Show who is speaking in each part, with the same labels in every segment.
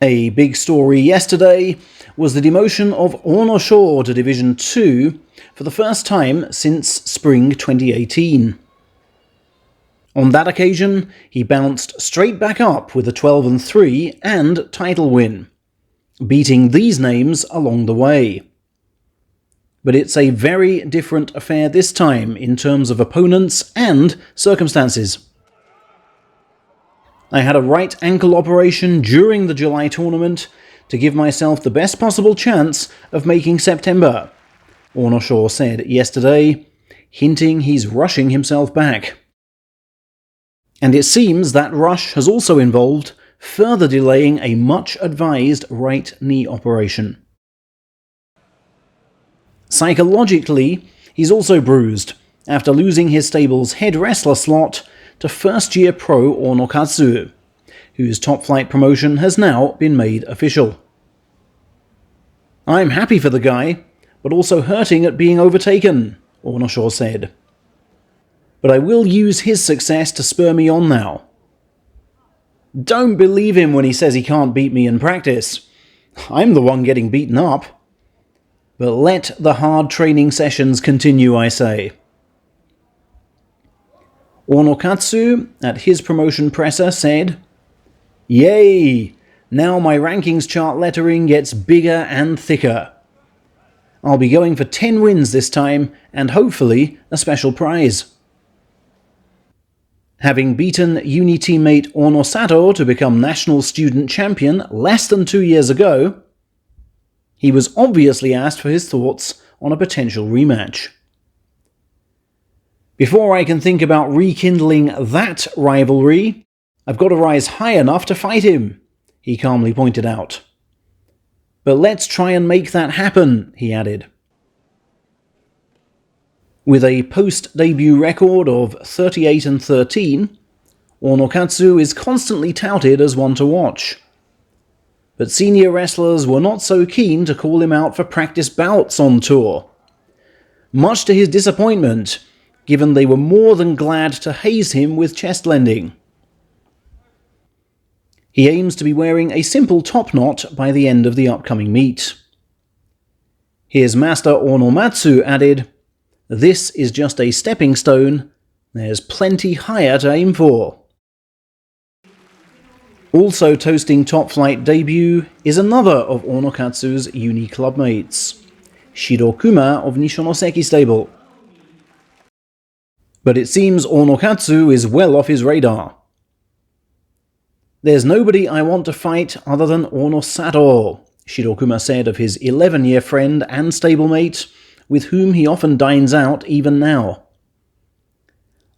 Speaker 1: A big story yesterday was the demotion of Onosho to Division 2 for the first time since spring 2018. On that occasion, he bounced straight back up with a 12-3 and title win, beating these names along the way. But it's a very different affair this time in terms of opponents and circumstances. I had a right ankle operation during the July tournament to give myself the best possible chance of making September, Onosho said yesterday, hinting he's rushing himself back. And it seems that rush has also involved further delaying a much-advised right knee operation. Psychologically, he's also bruised after losing his stable's head wrestler slot to first-year pro Onokatsu, whose top-flight promotion has now been made official. "I'm happy for the guy, but also hurting at being overtaken," Onosho said. "But I will use his success to spur me on now. Don't believe him when he says he can't beat me in practice. I'm the one getting beaten up. But let the hard training sessions continue, I say." Onokatsu, at his promotion presser, said, "Yay! Now my rankings chart lettering gets bigger and thicker. I'll be going for 10 wins this time, and hopefully a special prize." Having beaten uni teammate Onosato to become national student champion less than 2 years ago, he was obviously asked for his thoughts on a potential rematch. "Before I can think about rekindling that rivalry, I've got to rise high enough to fight him," he calmly pointed out. "But let's try and make that happen," he added. With a post-debut record of 38-13, Onokatsu is constantly touted as one to watch. But senior wrestlers were not so keen to call him out for practice bouts on tour, much to his disappointment, given they were more than glad to haze him with chest lending. He aims to be wearing a simple top knot by the end of the upcoming meet. His master Onomatsu added, "This is just a stepping stone. There's plenty higher to aim for." Also toasting top-flight debut is another of Onokatsu's uni clubmates, Shirokuma of Nishikifuji stable. But it seems Onokatsu is well off his radar. "There's nobody I want to fight other than Onosato," Shirokuma said of his 11-year friend and stablemate, with whom he often dines out even now.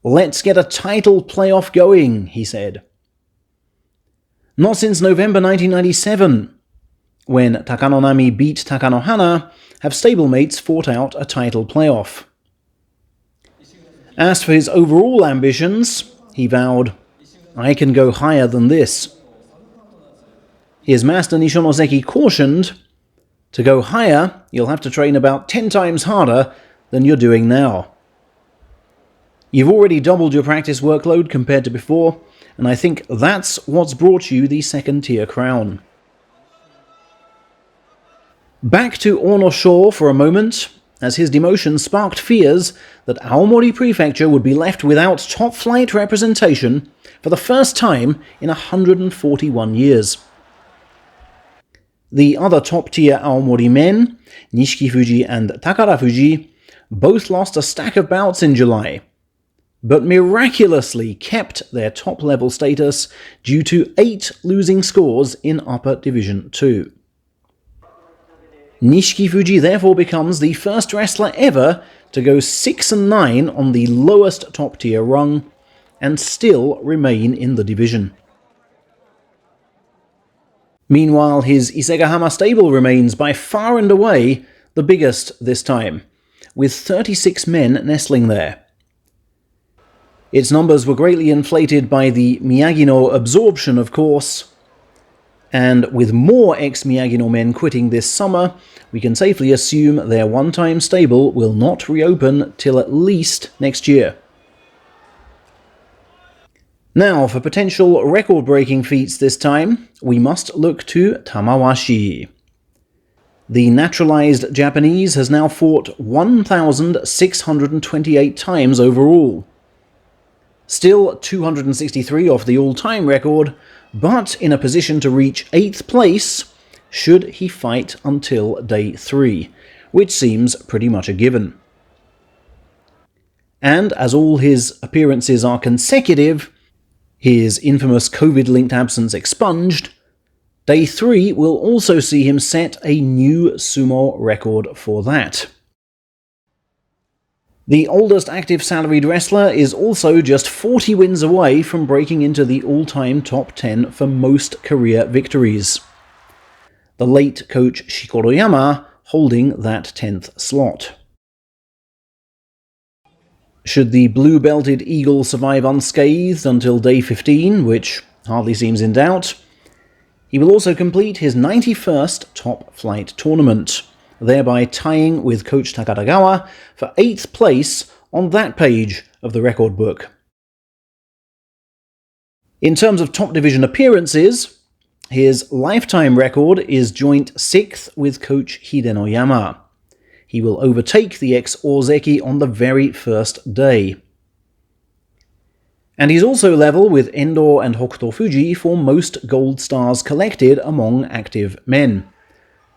Speaker 1: "Let's get a title playoff going," he said. Not since November 1997, when Takanonami beat Takanohana, have stablemates fought out a title playoff. As for his overall ambitions, he vowed, "I can go higher than this." His master Nishikifuji cautioned, "To go higher, you'll have to train about 10 times harder than you're doing now. You've already doubled your practice workload compared to before, and I think that's what's brought you the second-tier crown." Back to Onosho for a moment, as his demotion sparked fears that Aomori Prefecture would be left without top-flight representation for the first time in 141 years. The other top-tier Aomori men, Nishikifuji and Takarafuji, both lost a stack of bouts in July, but miraculously kept their top-level status due to 8 losing scores in Upper Division 2. Nishikifuji therefore becomes the first wrestler ever to go 6-9 on the lowest top-tier rung, and still remain in the division. Meanwhile, his Isegahama stable remains by far and away the biggest this time, with 36 men nestling there. Its numbers were greatly inflated by the Miyagino absorption, of course, and with more ex-Miyagino men quitting this summer, we can safely assume their one-time stable will not reopen till at least next year. Now, for potential record-breaking feats this time, we must look to Tamawashi. The naturalized Japanese has now fought 1,628 times overall. Still 263 off the all-time record, but in a position to reach 8th place should he fight until day 3, which seems pretty much a given. And as all his appearances are consecutive, his infamous COVID-linked absence expunged, day 3 will also see him set a new sumo record for that. The oldest active salaried wrestler is also just 40 wins away from breaking into the all-time top 10 for most career victories. The late coach Shirokuma holding that 10th slot. Should the blue-belted Eagle survive unscathed until day 15, which hardly seems in doubt, he will also complete his 91st Top Flight tournament, thereby tying with Coach Takatagawa for 8th place on that page of the record book. In terms of top division appearances, his lifetime record is joint 6th with Coach Hidenoyama. He will overtake the ex-Ozeki on the very first day. And he's also level with Endo and Hokutofuji for most gold stars collected among active men.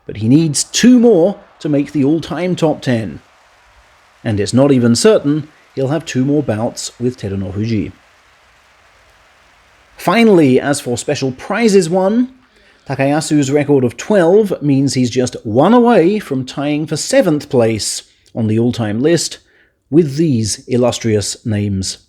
Speaker 1: But he needs 2 more to make the all-time top 10. And it's not even certain he'll have 2 more bouts with Terunofuji. Finally, as for special prizes won, Takayasu's record of 12 means he's just 1 away from tying for 7th place on the all-time list with these illustrious names.